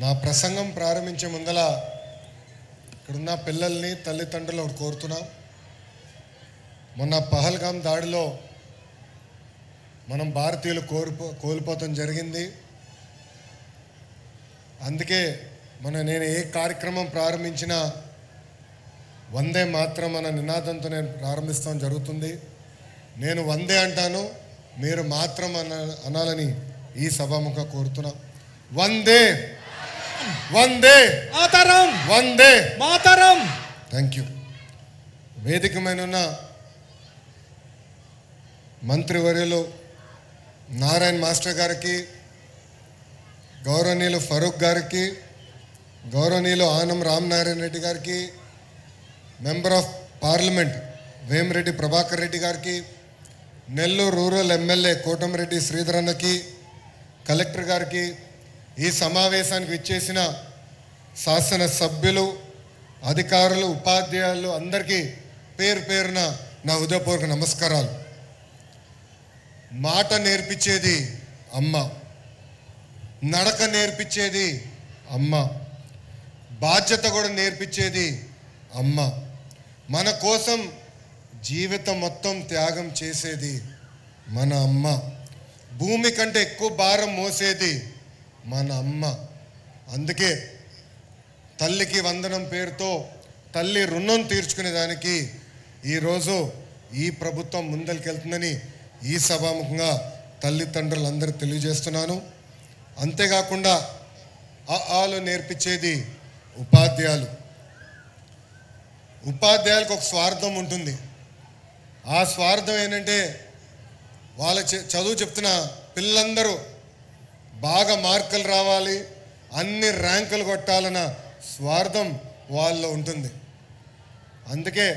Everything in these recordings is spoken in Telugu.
నా ప్రసంగం ప్రారంభించే ముందల ఇక్కడున్న పిల్లల్ని తల్లిదండ్రులు కోరుతున్నాం. మొన్న పహల్గామ్ దాడిలో మనం భారతీయులు కోల్పోవటం జరిగింది. అందుకే నేను ఏ కార్యక్రమం ప్రారంభించినా వందే మాత్రం అన్న నినాదంతో నేను ప్రారంభిస్తాం జరుగుతుంది. నేను వందే అంటాను, మీరు మాత్రం అనాలని ఈ సభాముఖంగా కోరుతున్నా. వందే వందే మాతరం, వందే మాతరం. Thank you. వేదిక మీద ఉన్న మంత్రివర్యులు నారాయణ మాస్టర్ గారికి, గౌరవనీయులు ఫరూక్ గారికి, గౌరవనీయులు ఆనం రామనారాయణ రెడ్డి గారికి, member of parliament Vemireddy Prabhakar Reddy గారికి, నెల్లూరు రూరల్ ఎమ్మెల్యే కోటమిరెడ్డి శ్రీధర్ అన్నకి, కలెక్టర్ గారికి, ఈ సమావేశానికి విచ్చేసిన శాసన సభ్యులు, అధికారులు, ఉపాధ్యాయులు అందరికీ పేరు పేరున నా హృదయపూర్వక నమస్కారాలు. మాట నేర్పించేది అమ్మ, నడక నేర్పించేది అమ్మ, బాధ్యత కూడా నేర్పించేది అమ్మ, మన కోసం జీవితం మొత్తం త్యాగం చేసేది మన అమ్మ, భూమి కంటే ఎక్కువ భారం మోసేది మన అమ్మ. అందుకే తల్లికి వందనం పేరుతో తల్లి రుణం తీర్చుకునేదానికి ఈరోజు ఈ ప్రభుత్వం ముందరికెళ్తుందని ఈ సభాముఖంగా తల్లిదండ్రులందరూ తెలియజేస్తున్నాను. అంతేకాకుండా ఆలు నేర్పించేది ఉపాధ్యాయులు. ఉపాధ్యాయులకు ఒక స్వార్థం ఉంటుంది. ఆ స్వార్థం ఏంటంటే వాళ్ళ చదువు చెప్తున్న పిల్లలందరూ బాగా మార్కులు రావాలి, అన్ని ర్యాంకులు కొట్టాలన్న స్వార్థం వాళ్ళలో ఉంటుంది. అందుకే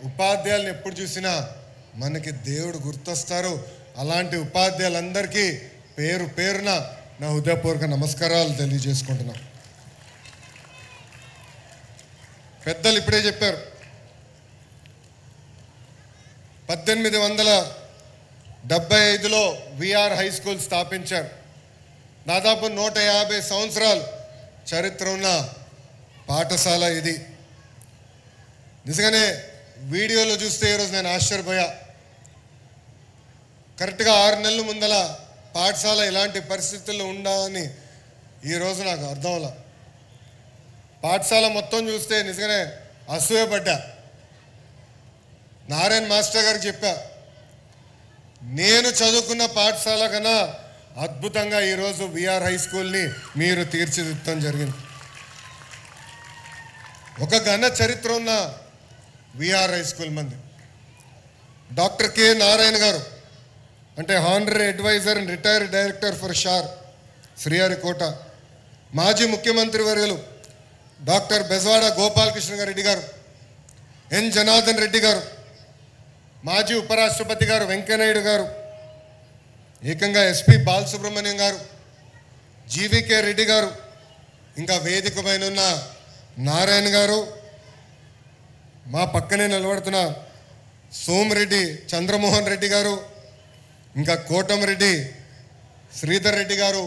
ఉపాధ్యాయులను ఎప్పుడు చూసినా మనకి దేవుడు గుర్తొస్తారు. అలాంటి ఉపాధ్యాయులందరికీ పేరు పేరున నా హృదయపూర్వక నమస్కారాలు తెలియజేసుకుంటున్నాం. పెద్దలు ఇప్పుడే చెప్పారు, 1875లో విఆర్ హై స్కూల్ స్థాపించారు. దాదాపు 150 సంవత్సరాలు చరిత్ర ఉన్న పాఠశాల ఇది. నిజంగానే వీడియోలో చూస్తే ఈరోజు నేను ఆశ్చర్యపోయా. కరెక్ట్గా 6 నెలల ముందల పాఠశాల ఇలాంటి పరిస్థితుల్లో ఉండాలని ఈరోజు నాకు అర్థం అవ్వలా. పాఠశాల మొత్తం చూస్తే నిజంగానే అసూయపడ్డా. నారాయణ మాస్టర్ గారికి చెప్పా, నేను చదువుకున్న పాఠశాల కన్నా అద్భుతంగా ఈరోజు విఆర్ హై స్కూల్ని మీరు తీర్చిదిద్దడం జరిగింది. ఒక ఘన చరిత్ర ఉన్న విఆర్ హై స్కూల్ మంది. డాక్టర్ కె నారాయణ గారు అంటే honorary advisor and retired director for SHAR Sriharikota, మాజీ ముఖ్యమంత్రి వర్యులు డాక్టర్ బెజవాడ గోపాలకృష్ణ రెడ్డి గారు, ఎన్ జనార్దన్ రెడ్డి గారు, మాజీ ఉపరాష్ట్రపతి గారు వెంకయ్యనాయుడు గారు, ఏకంగా ఎస్పి బాలసుబ్రహ్మణ్యం గారు, జీవీకే రెడ్డి గారు, ఇంకా వేదిక పైన ఉన్న నారాయణ గారు, మా పక్కనే నిలబడుతున్న సోమిరెడ్డి చంద్రమోహన్ రెడ్డి గారు, ఇంకా కోటమిరెడ్డి శ్రీధర్ రెడ్డి గారు,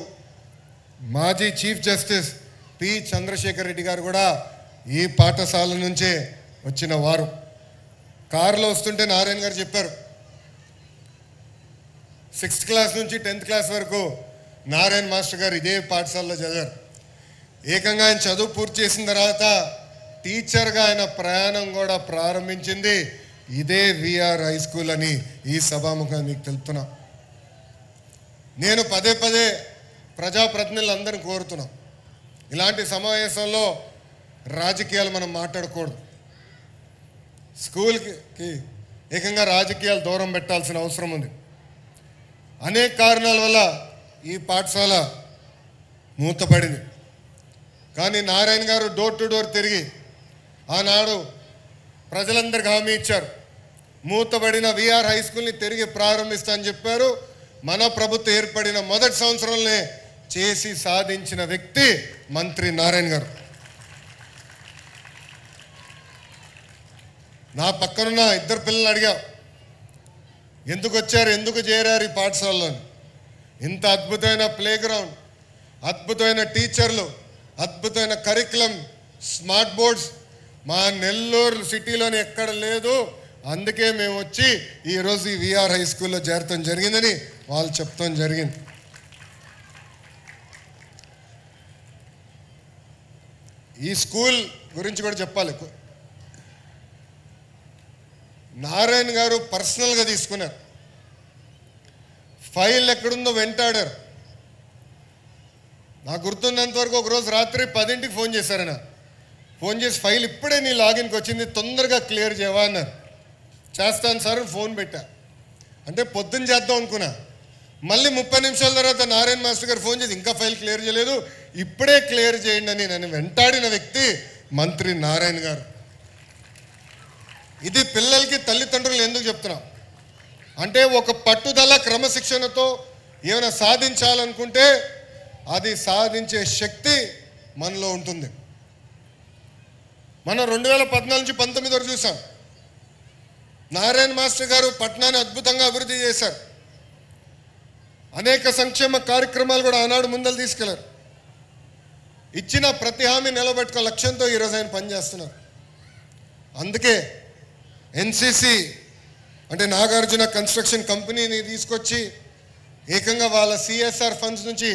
మాజీ chief justice P Chandrasekhar Reddy garu కూడా ఈ పాఠశాల నుంచే వచ్చిన వారు. కారులో వస్తుంటే నారాయణ గారు చెప్పారు, 6th క్లాస్ నుంచి 10th క్లాస్ వరకు నారాయణ మాస్టర్ గారు ఇదే పాఠశాలలో చదివారు. ఏకంగా ఆయన చదువు పూర్తి చేసిన తర్వాత టీచర్గా ఆయన ప్రయాణం కూడా ప్రారంభించింది ఇదే విఆర్ హై స్కూల్ అని ఈ సభాముఖంగా మీకు తెలుపుతున్నా. నేను పదే పదే ప్రజాప్రతినిధులందరినీ కోరుతున్నాం, ఇలాంటి సమావేశంలో రాజకీయాలు మనం మాట్లాడకూడదు. స్కూల్కి ఏకంగా రాజకీయాలు దూరం పెట్టాల్సిన అవసరం ఉంది. అనేక కారణాల వల్ల ఈ పాఠశాల మూతపడింది. కానీ నారాయణ గారు డోర్ టు డోర్ తిరిగి ఆనాడు ప్రజలందరికీ హామీ ఇచ్చారు, మూతబడిన విఆర్ హై స్కూల్ని తిరిగి ప్రారంభిస్తా అని చెప్పారు. మన ప్రభుత్వం ఏర్పడిన మొదటి సంవత్సరంలోనే చేసి సాధించిన వ్యక్తి మంత్రి నారాయణ గారు. నా పక్కనున్న 2 పిల్లలు అడిగా, ఎందుకు వచ్చారు, ఎందుకు చేరారు ఈ పాఠశాలలో? ఇంత అద్భుతమైన ప్లే గ్రౌండ్, అద్భుతమైన టీచర్లు, అద్భుతమైన కరికులం, స్మార్ట్ బోర్డ్స్ మా నెల్లూరు సిటీలోనే ఎక్కడ లేదు. అందుకే మేము వచ్చి ఈరోజు ఈ విఆర్ హై స్కూల్లో చేరటం జరిగిందని వాళ్ళు చెప్తాం జరిగింది. ఈ స్కూల్ గురించి కూడా చెప్పాలి. నారాయణ గారు పర్సనల్గా తీసుకున్నారు. ఫైల్ ఎక్కడుందో వెంటాడారు. నాకు గుర్తున్నంతవరకు ఒకరోజు రాత్రి 10ంటికి ఫోన్ చేశారన్న. ఫోన్ చేసి ఫైల్ ఇప్పుడే నీ లాగిన్కి వచ్చింది, తొందరగా క్లియర్ చేయవా అన్నారు. చేస్తాను సార్ ఫోన్ పెట్టా. అంటే పొద్దున్న చేద్దాం అనుకున్నా. మళ్ళీ 30 నిమిషాల తర్వాత నారాయణ మాస్టర్ గారు ఫోన్ చేసి ఇంకా ఫైల్ క్లియర్ చేయలేదు, ఇప్పుడే క్లియర్ చేయండి అని నన్ను వెంటాడిన వ్యక్తి మంత్రి నారాయణ గారు. ఇది పిల్లలకి తల్లిదండ్రులు ఎందుకు చెప్తున్నాం అంటే, ఒక పట్టుదల క్రమశిక్షణతో ఏమైనా సాధించాలనుకుంటే అది సాధించే శక్తి మనలో ఉంటుంది. మనం 2014 నుంచి 19 వరకు చూసాం. నారాయణ మాస్టర్ గారు పట్టణాన్ని అద్భుతంగా అభివృద్ధి చేశారు. అనేక సంక్షేమ కార్యక్రమాలు కూడా ఆనాడు ముందలు తీసుకెళ్లారు. ఇచ్చిన ప్రతి హామీ నిలబెట్టుకో లక్ష్యంతో ఈరోజు ఆయన పనిచేస్తున్నారు. అందుకే ఎన్సిసి అంటే నాగార్జున కన్స్ట్రక్షన్ కంపెనీని తీసుకొచ్చి ఏకంగా వాళ్ళ సిఎస్ఆర్ ఫండ్స్ నుంచి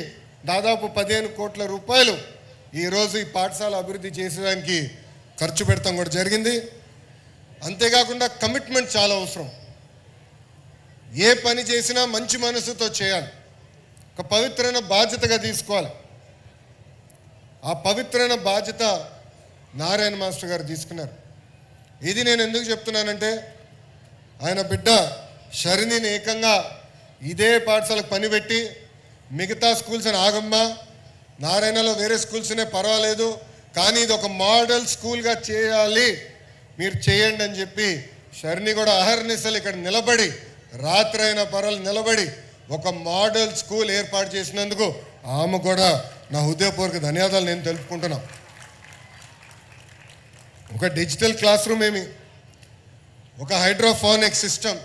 దాదాపు 15 కోట్ల రూపాయలు ఈరోజు ఈ పాఠశాల అభివృద్ధి చేసేదానికి ఖర్చు పెడతాం కూడా జరిగింది. అంతేకాకుండా కమిట్మెంట్ చాలా అవసరం. ఏ పని చేసినా మంచి మనసుతో చేయాలి, ఒక పవిత్రమైన బాధ్యతగా తీసుకోవాలి. ఆ పవిత్రమైన బాధ్యత నారాయణ మాస్టర్ గారు తీసుకున్నారు. ఇది నేను ఎందుకు చెప్తున్నానంటే, ఆయన బిడ్డ షరినిని ఏకంగా ఇదే పాఠశాలకు పనిపెట్టి మిగతా స్కూల్స్ అని ఆగమ్మా, నారాయణలో వేరే స్కూల్స్నే పర్వాలేదు కానీ ఇది ఒక మోడల్ స్కూల్గా చేయాలి, మీరు చేయండి అని చెప్పి షరిని కూడా అహర్నిశలు ఇక్కడ నిలబడి రాత్రైన పర్వాలు నిలబడి ఒక మోడల్ స్కూల్ ఏర్పాటు చేసినందుకు ఆమె కూడా నా హృదయపూర్వక ధన్యవాదాలు నేను తెలుపుకుంటున్నాను. ఒక డిజిటల్ క్లాస్ రూమ్ ఏమి, ఒక హైడ్రోఫోనిక్ సిస్టమ్.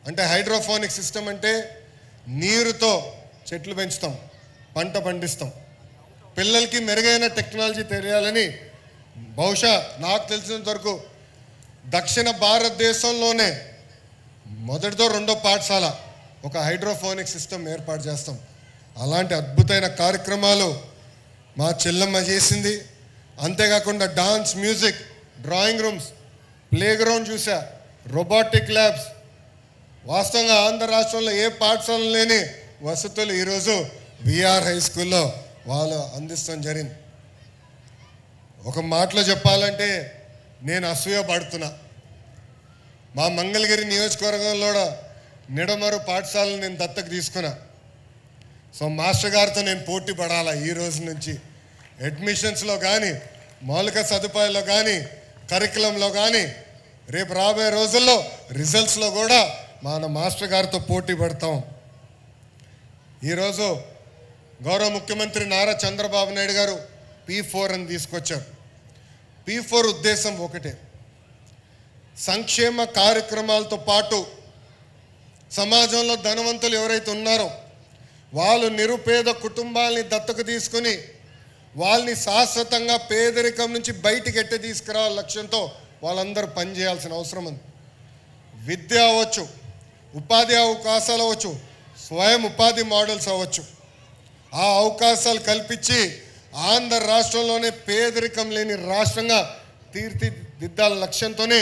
అంటే హైడ్రోఫోనిక్ సిస్టమ్ అంటే నీరుతో చెట్లు పెంచుతాం, పంట పండిస్తాం. పిల్లలకి మెరుగైన టెక్నాలజీ తెలియాలని బహుశా నాకు తెలిసినంత వరకు దక్షిణ భారతదేశంలోనే మొదటిదో రెండో పాఠశాల ఒక హైడ్రోఫోనిక్ సిస్టమ్ ఏర్పాటు చేస్తాం. అలాంటి అద్భుతమైన కార్యక్రమాలు మా చెల్లమ్మ చేసింది. అంతేకాకుండా dance, music, drawing rooms, play ground చూసా, రోబోటిక్ ల్యాబ్స్. వాస్తవంగా ఆంధ్ర రాష్ట్రంలో ఏ పాఠశాల లేని వసతులు ఈరోజు విఆర్ హై స్కూల్లో వాళ్ళు అందిస్తాం జరిగింది. ఒక మాటలో చెప్పాలంటే నేను అసూయపడుతున్నా. మా మంగళగిరి నియోజకవర్గంలో నిడమరు పాఠశాలను నేను దత్తకు తీసుకున్నా. సో మాస్టర్ గారితో నేను పోటీ పడాలా ఈ రోజు నుంచి. అడ్మిషన్స్లో కానీ, మౌలిక సదుపాయాల్లో కానీ, కరికులంలో కానీ, రేపు రాబోయే రోజుల్లో రిజల్ట్స్లో కూడా మన మాస్టర్ గారితో పోటీ పడతాం. ఈరోజు గౌరవ ముఖ్యమంత్రి నారా చంద్రబాబు నాయుడు గారు P4 అని తీసుకొచ్చారు. P4 ఉద్దేశం ఒకటే, సంక్షేమ కార్యక్రమాలతో పాటు సమాజంలో ధనవంతులు ఎవరైతే ఉన్నారో వాళ్ళు నిరుపేద కుటుంబాలని దత్తకు తీసుకుని వాళ్ళని శాశ్వతంగా పేదరికం నుంచి బయటికి ఎట్టి తీసుకురావాల లక్ష్యంతో వాళ్ళందరూ పనిచేయాల్సిన అవసరం ఉంది. విద్య అవ్వచ్చు, ఉపాధి అవకాశాలు అవ్వచ్చు, స్వయం ఉపాధి మోడల్స్ అవ్వచ్చు. ఆ అవకాశాలు కల్పించి ఆంధ్ర రాష్ట్రంలోనే పేదరికం లేని రాష్ట్రంగా తీర్చిదిద్దాల లక్ష్యంతోనే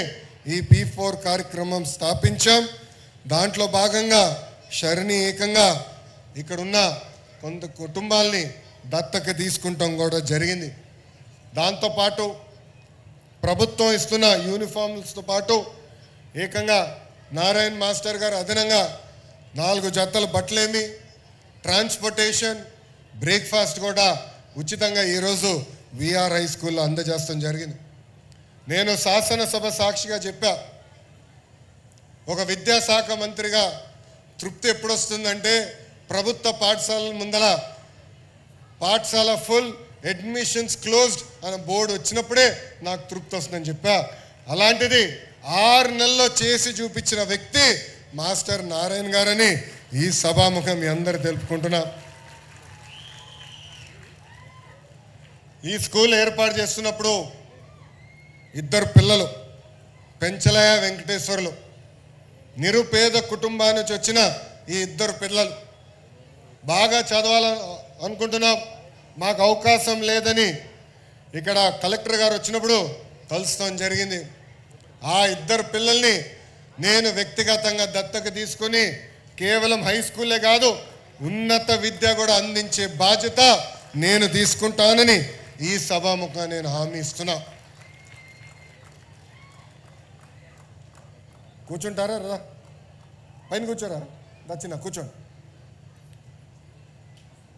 ఈ P4 కార్యక్రమం స్థాపించాం. దాంట్లో భాగంగా షరిని ఏకంగా ఇక్కడున్న కొంత కుటుంబాలని దత్తక తీసుకుంటాం కూడా జరిగింది. దాంతోపాటు ప్రభుత్వం ఇస్తున్న యూనిఫామ్స్తో పాటు ఏకంగా నారాయణ మాస్టర్ గారు అదనంగా 4 జతల బట్టలేమి, ట్రాన్స్పోర్టేషన్, బ్రేక్ఫాస్ట్ కూడా ఉచితంగా ఈరోజు విఆర్ హై స్కూల్లో అందజేస్తాం జరిగింది. నేను శాసనసభ సాక్షిగా చెప్పా, ఒక విద్యాశాఖ మంత్రిగా తృప్తి ఎప్పుడొస్తుందంటే ప్రభుత్వ పాఠశాలల ముందర పాఠశాల ఫుల్, అడ్మిషన్స్ క్లోజ్డ్ అనే బోర్డు వచ్చినప్పుడే నాకు తృప్తి వస్తుందని చెప్పా. అలాంటిది 6 నెలల్లో చేసి చూపించిన వ్యక్తి మాస్టర్ నారాయణ గారని ఈ సభాముఖం మీ అందరూ తెలుపుకుంటున్నా. ఈ స్కూల్ ఏర్పాటు చేస్తున్నప్పుడు ఇద్దరు పిల్లలు పెంచలయ వెంకటేశ్వర్లు నిరుపేద కుటుంబాన్ని నుంచి వచ్చిన ఈ ఇద్దరు పిల్లలు బాగా చదవాలని అనుకుంటున్నాం, మాకు అవకాశం లేదని ఇక్కడ కలెక్టర్ గారు వచ్చినప్పుడు కలుస్తాం జరిగింది. ఆ ఇద్దరు పిల్లల్ని నేను వ్యక్తిగతంగా దత్తత తీసుకుని కేవలం హై స్కూలే కాదు ఉన్నత విద్య కూడా అందించే బాధ్యత నేను తీసుకుంటానని ఈ సభాముఖంగా నేను హామీ ఇస్తున్నా. కూర్చుంటారా రా, పైన కూర్చోరా, దచ్చినా కూర్చోండి.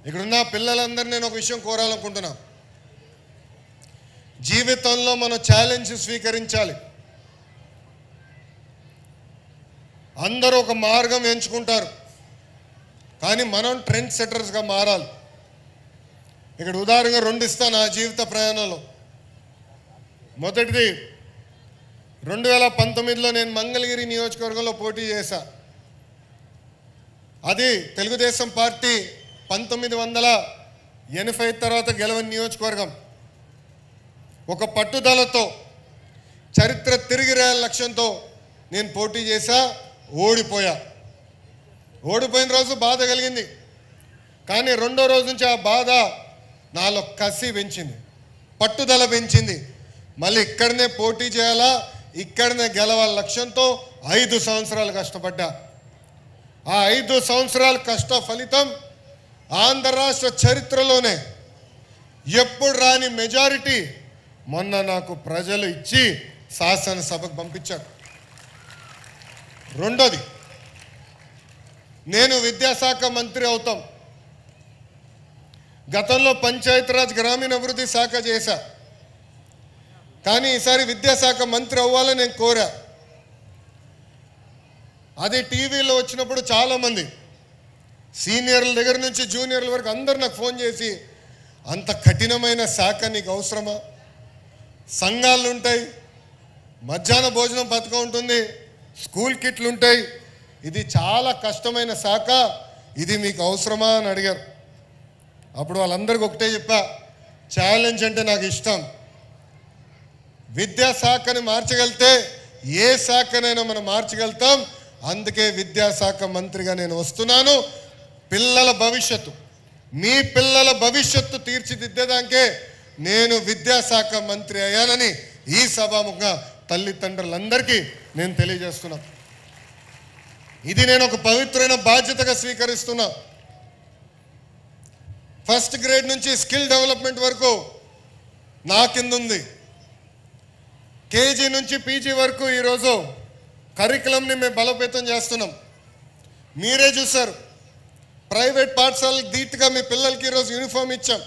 ఇక్కడున్న పిల్లలందరూ నేను ఒక విషయం కోరాలనుకుంటున్నా. జీవితంలో మనం ఛాలెంజ్ స్వీకరించాలి. అందరూ ఒక మార్గం ఎంచుకుంటారు, కానీ మనం ట్రెండ్ సెట్టర్స్గా మారాలి. ఇక్కడ ఉదాహరణగా రెండు ఇస్తాను నా జీవిత ప్రయాణంలో. మొదటిది 2019లో నేను మంగళగిరి నియోజకవర్గంలో పోటీ చేశా. అది తెలుగుదేశం పార్టీ 1980 తర్వాత గెలవని నియోజకవర్గం. ఒక పట్టుదలతో చరిత్ర తిరిగి రాయాల లక్ష్యంతో నేను పోటీ చేశా, ఓడిపోయా. ఓడిపోయిన రోజు బాధ కలిగింది, కానీ రెండో రోజు నుంచి ఆ బాధ నాలో కసి పెంచింది, పట్టుదల పెంచింది. మళ్ళీ ఇక్కడనే పోటీ చేయాలా, ఇక్కడనే గెలవాల లక్ష్యంతో 5 సంవత్సరాలు కష్టపడ్డా. ఆ 5 సంవత్సరాల కష్ట ఫలితం ఆంధ్ర రాష్ట్ర చరిత్రలోనే ఎప్పుడు రాని మెజారిటీ మొన్న నాకు ప్రజలు ఇచ్చి శాసనసభకు పంపించారు. రెండోది, నేను విద్యాశాఖ మంత్రి అవుతాం. గతంలో పంచాయతీరాజ్ గ్రామీణాభివృద్ధి శాఖ చేశా, కానీ ఈసారి విద్యాశాఖ మంత్రి అవ్వాలని నేను కోరా. అది టీవీలో వచ్చినప్పుడు చాలామంది సీనియర్ల దగ్గర నుంచి జూనియర్ల వరకు అందరు నాకు ఫోన్ చేసి, అంత కఠినమైన శాఖ నీకు అవసరమా? సంఘాలు ఉంటాయి, మధ్యాహ్న భోజనం పథకం ఉంటుంది, స్కూల్ కిట్లు ఉంటాయి, ఇది చాలా కష్టమైన శాఖ, ఇది మీకు అవసరమా అని అడిగారు. అప్పుడు వాళ్ళందరికీ ఒకటే చెప్పా, ఛాలెంజ్ అంటే నాకు ఇష్టం. విద్యాశాఖని మార్చగలితే ఏ శాఖనైనా మనం మార్చగలుగుతాం. అందుకే విద్యాశాఖ మంత్రిగా నేను వస్తున్నాను. పిల్లల భవిష్యత్తు, మీ పిల్లల భవిష్యత్తు తీర్చిదిద్దేదానికే నేను విద్యాశాఖ మంత్రి అయ్యానని ఈ సభాముఖంగా తల్లిదండ్రులందరికీ నేను తెలియజేస్తున్నా. ఇది నేను ఒక పవిత్రమైన బాధ్యతగా స్వీకరిస్తున్నా. ఫస్ట్ గ్రేడ్ నుంచి స్కిల్ డెవలప్మెంట్ వరకు నా కింద ఉంది. కేజీ నుంచి పీజీ వరకు ఈరోజు కరికులంని మేము బలోపేతం చేస్తున్నాం. మీరే చూశారు, ప్రైవేట్ పాఠశాలకు ధీటుగా మీ పిల్లలకి ఈరోజు యూనిఫామ్ ఇచ్చాం.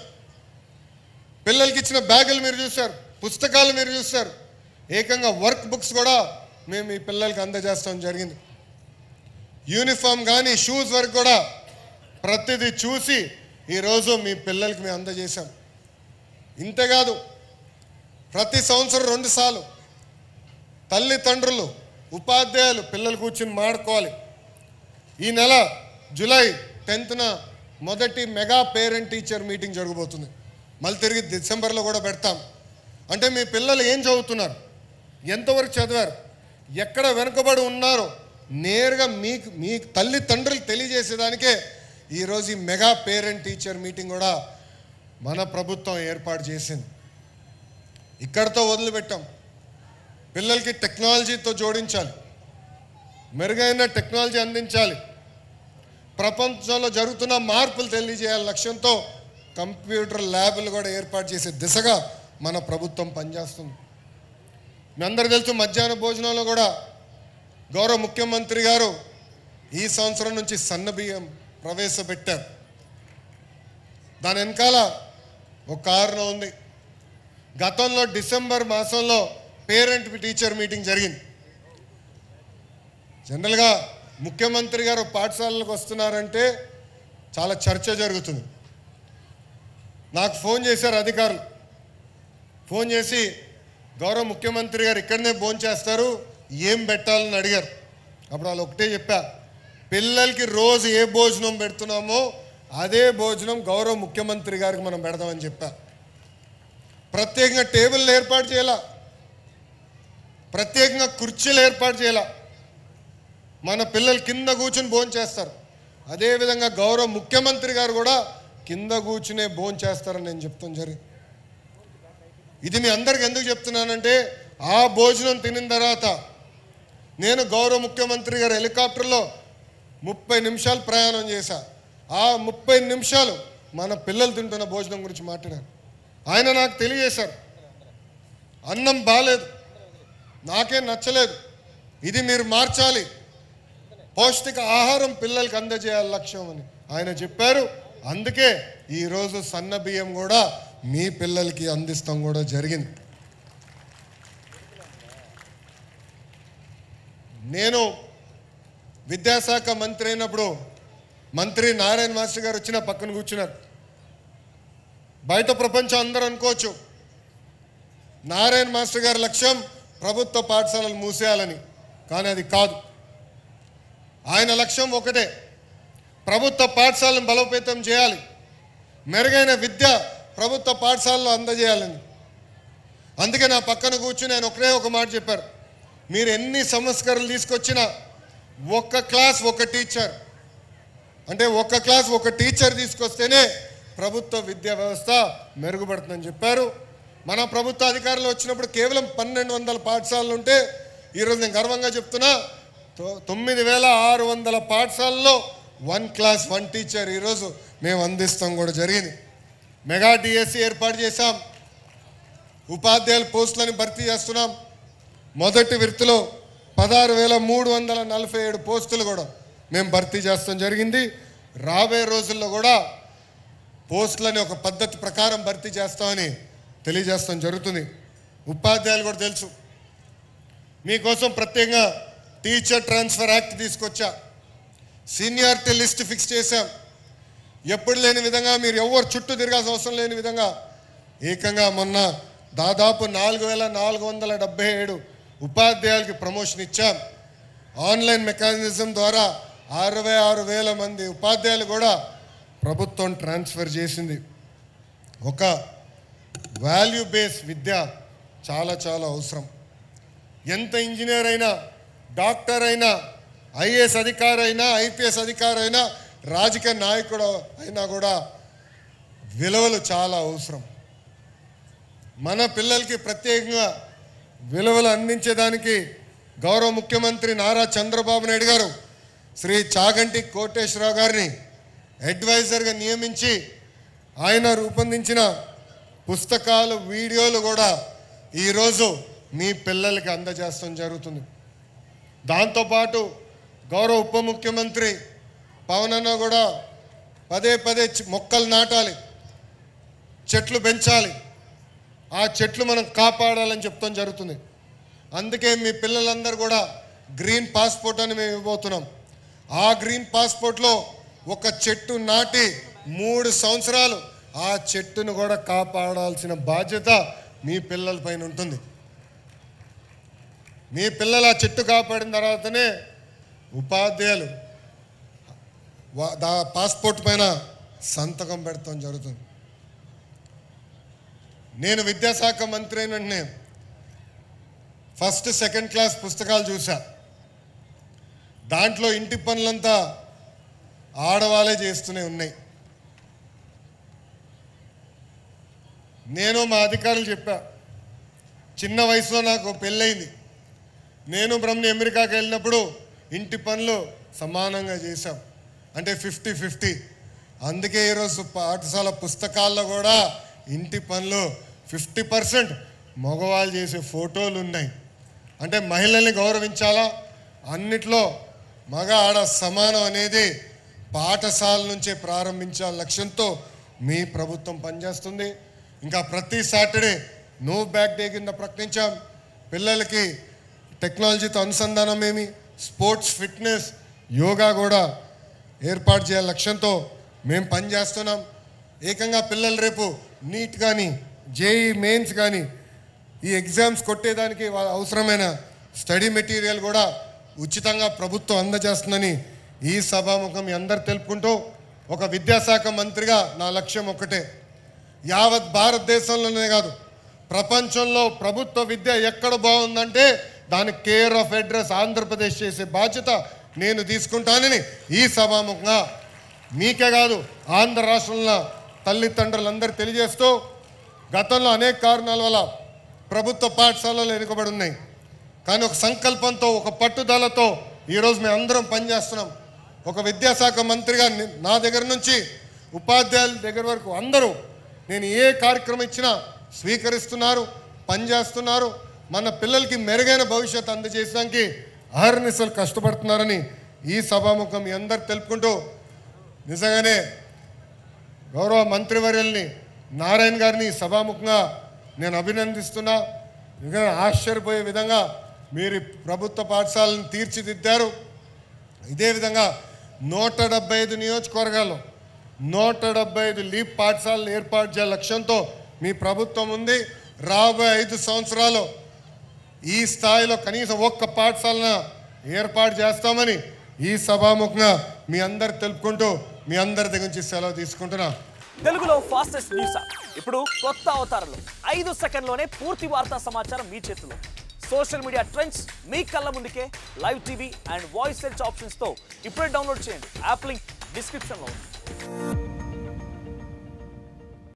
పిల్లలకి ఇచ్చిన బ్యాగులు మీరు చూశారు, పుస్తకాలు మీరు చూశారు, ఏకంగా వర్క్ బుక్స్ కూడా మేము మీ పిల్లలకి అందజేస్తాం జరిగింది. యూనిఫామ్ కానీ షూస్ వరకు కూడా ప్రతిదీ చూసి ఈరోజు మీ పిల్లలకి మేము అందజేశాం. ఇంతేకాదు, ప్రతి సంవత్సరం 2 సార్లు తల్లిదండ్రులు ఉపాధ్యాయులు పిల్లలు కూర్చుని మాడుకోవాలి. ఈ నెల జూలై 10న మొదటి మెగా పేరెంట్ టీచర్ మీటింగ్ జరగబోతుంది. మళ్ళీ తిరిగి డిసెంబర్లో కూడా పెడతాం. అంటే మీ పిల్లలు ఏం చదువుతున్నారు, ఎంతవరకు చదివారు, ఎక్కడ వెనుకబడి ఉన్నారో నేరుగా మీ తల్లిదండ్రులు తెలియజేసేదానికే ఈరోజు ఈ మెగా పేరెంట్ టీచర్ మీటింగ్ కూడా మన ప్రభుత్వం ఏర్పాటు చేసింది. ఇక్కడితో వదిలిపెట్టాం. పిల్లలకి టెక్నాలజీతో జోడించాలి, మెరుగైన టెక్నాలజీ అందించాలి, ప్రపంచంలో జరుగుతున్న మార్పులు తెలియజేయాలి లక్ష్యంతో కంప్యూటర్ ల్యాబ్లు కూడా ఏర్పాటు చేసే దిశగా మన ప్రభుత్వం పనిచేస్తుంది. మీ అందరూ తెలుసు, మధ్యాహ్న భోజనంలో కూడా గౌరవ ముఖ్యమంత్రి గారు ఈ సంవత్సరం నుంచి సన్నబియ్యం ప్రవేశపెట్టారు. దాని వెనకాల ఒక కారణం ఉంది. గతంలో డిసెంబర్ మాసంలో పేరెంట్ టీచర్ మీటింగ్ జరిగింది. జనరల్గా ముఖ్యమంత్రి గారు పాఠశాలలకు వస్తున్నారంటే చాలా చర్చ జరుగుతుంది. నాకు ఫోన్ చేశారు అధికారులు, ఫోన్ చేసి గౌరవ ముఖ్యమంత్రి గారు ఇక్కడనే భోంచేస్తారు, ఏం పెట్టాలని అడిగారు. అప్పుడు వాళ్ళు ఒకటే చెప్పా, పిల్లలకి రోజు ఏ భోజనం పెడుతున్నామో అదే భోజనం గౌరవ ముఖ్యమంత్రి గారికి మనం పెడదామని చెప్పా. ప్రత్యేకంగా టేబుల్ ఏర్పాటు చేయాల, ప్రత్యేకంగా కుర్చీలు ఏర్పాటు చేయాల. మన పిల్లలు కింద కూర్చుని భోజనం చేస్తారు. అదేవిధంగా గౌరవ ముఖ్యమంత్రి గారు కూడా కింద కూర్చునే భోజనం చేస్తారని నేను చెప్తాను జరిగింది. ఇది మీ అందరికి ఎందుకు చెప్తున్నానంటే, ఆ భోజనం తినిన తర్వాత నేను గౌరవ ముఖ్యమంత్రి గారు హెలికాప్టర్లో 30 నిమిషాలు ప్రయాణం చేశా. ఆ 30 నిమిషాలు మన పిల్లలు తింటున్న భోజనం గురించి మాట్లాడారు. ఆయన నాకు తెలియజేశారు, అన్నం బాలేదు, నాకేం నచ్చలేదు, ఇది మీరు మార్చాలి, పౌష్టిక ఆహారం పిల్లలకి అందజేయాలి లక్ష్యం అని ఆయన చెప్పారు. అందుకే ఈరోజు సన్న బియ్యం కూడా మీ పిల్లలకి అందిస్తాం కూడా జరిగింది. నేను విద్యాశాఖ మంత్రి అయినప్పుడు మంత్రి నారాయణ మాస్టర్ గారు వచ్చిన పక్కన కూర్చున్నారు. బయట ప్రపంచం అందరూ అనుకోవచ్చు నారాయణ మాస్టర్ గారి లక్ష్యం ప్రభుత్వ పాఠశాలలు మూసేయాలని, కానీ అది కాదు. ఆయన లక్ష్యం ఒకటే, ప్రభుత్వ పాఠశాలను బలోపేతం చేయాలి, మెరుగైన విద్య ప్రభుత్వ పాఠశాలలో అందజేయాలని. అందుకే నా పక్కన కూర్చుని ఆయన ఒకటే ఒక మాట చెప్పారు, మీరు ఎన్ని సంస్కరణలు తీసుకొచ్చినా ఒక్క క్లాస్ ఒక టీచర్, అంటే ఒక్క క్లాస్ ఒక టీచర్ తీసుకొస్తేనే ప్రభుత్వ విద్యా వ్యవస్థ మెరుగుపడుతుందని చెప్పారు. మన ప్రభుత్వ అధికారులు వచ్చినప్పుడు కేవలం 1200 పాఠశాలలు ఉంటే ఈరోజు నేను గర్వంగా చెప్తున్నా 9600 పాఠశాలలో 1 క్లాస్ 1 టీచర్ ఈరోజు మేము అందిస్తాం కూడా జరిగింది. మెగా డిఎస్సి ఏర్పాటు చేశాం, ఉపాధ్యాయుల పోస్టులను భర్తీ చేస్తున్నాం. మొదటి విడతలో 16,347 పోస్టులు కూడా మేము భర్తీ చేస్తాం జరిగింది. రాబోయే రోజుల్లో కూడా పోస్టులని ఒక పద్ధతి ప్రకారం భర్తీ చేస్తామని తెలియజేస్తాం జరుగుతుంది. ఉపాధ్యాయులు కూడా తెలుసు, మీకోసం ప్రత్యేకంగా టీచర్ ట్రాన్స్ఫర్ యాక్ట్ తీసుకొచ్చా, సీనియారిటీ లిస్ట్ ఫిక్స్ చేశాం. ఎప్పుడు లేని విధంగా మీరు ఎవరు చుట్టూ తిరగాల్సిన అవసరం లేని విధంగా ఏకంగా మొన్న దాదాపు 4,477 ఉపాధ్యాయులకి ప్రమోషన్ ఇచ్చాం. ఆన్లైన్ మెకానిజం ద్వారా 66,000 మంది ఉపాధ్యాయులు కూడా ప్రభుత్వం ట్రాన్స్ఫర్ చేసింది. ఒక వాల్యూ బేస్ విద్య చాలా చాలా అవసరం. ఎంత ఇంజనీర్ అయినా, డాక్టర్ అయినా, ఐఏఎస్ అధికారి అయినా, ఐపీఎస్ అధికారి అయినా, రాజకీయ నాయకుడు అయినా కూడా విలువలు చాలా అవసరం. మన పిల్లలకి ప్రత్యేకంగా విలువలు అందించేదానికి గౌరవ ముఖ్యమంత్రి నారా చంద్రబాబు నాయుడు గారు శ్రీ చాగంటి కోటేశ్వరరావు గారిని అడ్వైజర్గా నియమించి ఆయన రూపొందించిన పుస్తకాలు, వీడియోలు కూడా ఈరోజు మీ పిల్లలకి అందజేస్తాం జరుగుతుంది. దాంతోపాటు గౌరవ ఉప ముఖ్యమంత్రి పవన్ అన్న కూడా పదే పదే మొక్కలు నాటాలి, చెట్లు పెంచాలి, ఆ చెట్లు మనం కాపాడాలని చెప్తాం జరుగుతుంది. అందుకే మీ పిల్లలందరూ కూడా గ్రీన్ పాస్పోర్ట్ అని మేము ఇవ్వబోతున్నాం. ఆ గ్రీన్ పాస్పోర్ట్లో ఒక చెట్టు నాటి 3 సంవత్సరాలు ఆ చెట్టును కూడా కాపాడాల్సిన బాధ్యత మీ పిల్లలపైన ఉంటుంది. మీ పిల్లలు ఆ చెట్టు కాపాడిన తర్వాతనే ఉపాధ్యాయులు పాస్పోర్ట్ పైన సంతకం పెడతాం జరుగుతుంది. నేను విద్యాశాఖ మంత్రి అయిన వెంటనే ఫస్ట్ సెకండ్ క్లాస్ పుస్తకాలు చూసా. దాంట్లో ఇంటి పనులంతా ఆడవాళ్ళే చేస్తూనే ఉన్నాయి. నేను మా అధికారులు చెప్పా, చిన్న వయసులో నాకు పెళ్ళయింది, నేను బ్రహ్మని అమెరికాకి వెళ్ళినప్పుడు ఇంటి పనులు సమానంగా చేశాం, అంటే 50-50. అందుకే ఈరోజు పాఠశాల పుస్తకాల్లో కూడా ఇంటి పనులు 50% మగవాళ్ళు చేసే ఫోటోలు ఉన్నాయి. అంటే మహిళల్ని గౌరవించాలా, అన్నిట్లో మగ ఆడ సమానం అనేది పాఠశాల నుంచే ప్రారంభించాల లక్ష్యంతో మీ ప్రభుత్వం పనిచేస్తుంది. ఇంకా ప్రతి సాటర్డే నో బ్యాగ్ డే కింద ప్రకటించాం. పిల్లలకి టెక్నాలజీతో అనుసంధానం ఏమి, స్పోర్ట్స్, ఫిట్నెస్, యోగా కూడా ఏర్పాటు చేయాల లక్ష్యంతో మేము పనిచేస్తున్నాం. ఏకంగా పిల్లలు రేపు నీట్ కానీ, జేఈ మెయిన్స్ కానీ ఈ ఎగ్జామ్స్ కొట్టేదానికి అవసరమైన స్టడీ మెటీరియల్ కూడా ఉచితంగా ప్రభుత్వం అందజేస్తుందని ఈ సభాముఖం మీ అందరు తెలుపుకుంటూ, ఒక విద్యాశాఖ మంత్రిగా నా లక్ష్యం ఒకటే, యావత్ భారతదేశంలోనే కాదు ప్రపంచంలో ప్రభుత్వ విద్య ఎక్కడ బాగుందంటే దానికి కేర్ ఆఫ్ అడ్రస్ ఆంధ్రప్రదేశ్ చేసే బాధ్యత నేను తీసుకుంటానని ఈ సభాముఖంగా మీకే కాదు ఆంధ్ర రాష్ట్రంలో తల్లిదండ్రులందరూ తెలియజేస్తూ, గతంలో అనేక కారణాల వల్ల ప్రభుత్వ పాఠశాలలు వెనుకబడి ఉన్నాయి. కానీ ఒక సంకల్పంతో, ఒక పట్టుదలతో ఈరోజు మేము అందరం పనిచేస్తున్నాం. ఒక విద్యాశాఖ మంత్రిగా నా దగ్గర నుంచి ఉపాధ్యాయుల దగ్గర వరకు అందరూ నేను ఏ కార్యక్రమం ఇచ్చినా స్వీకరిస్తున్నారు, పనిచేస్తున్నారు. మన పిల్లలకి మెరుగైన భవిష్యత్తు అందజేయడానికి అహర్నిశలు కష్టపడుతున్నారని ఈ సభాముఖం మీ అందరు తెలుపుకుంటూ, నిజంగానే గౌరవ మంత్రివర్యుల్ని నారాయణ గారిని సభాముఖంగా నేను అభినందిస్తున్నా. నిజంగా ఆశ్చర్యపోయే విధంగా మీరు ప్రభుత్వ పాఠశాలను తీర్చిదిద్దారు. ఇదే విధంగా 175 నియోజకవర్గాల్లో 175 లీప్ పాఠశాలలు ఏర్పాటు చేయాల లక్ష్యంతో మీ ప్రభుత్వం ఉంది. రాబోయే 5 సంవత్సరాలు ఈ స్థాయిలో కనీసం ఒక్క పాఠశాలను ఏర్పాటు చేస్తామని ఈ సభాముఖంగా మీ అందరు తెలుపుకుంటూ మీ అందరి దగ్గర నుంచి సెలవు తీసుకుంటున్నా. తెలుగులో ఫాస్టెస్ట్ న్యూస్ ఇప్పుడు కొత్త అవతారంలో 5 సెకండ్లోనే పూర్తి వార్తా సమాచారం మీ చేతిలో. సోషల్ మీడియా ట్రెండ్స్ మీ కళ్ళ ముందుకే live TV and voice search ఆప్షన్స్తో ఇప్పుడే డౌన్లోడ్ చేయండి. యాప్ లింక్ డిస్క్రిప్షన్లో ఉంది.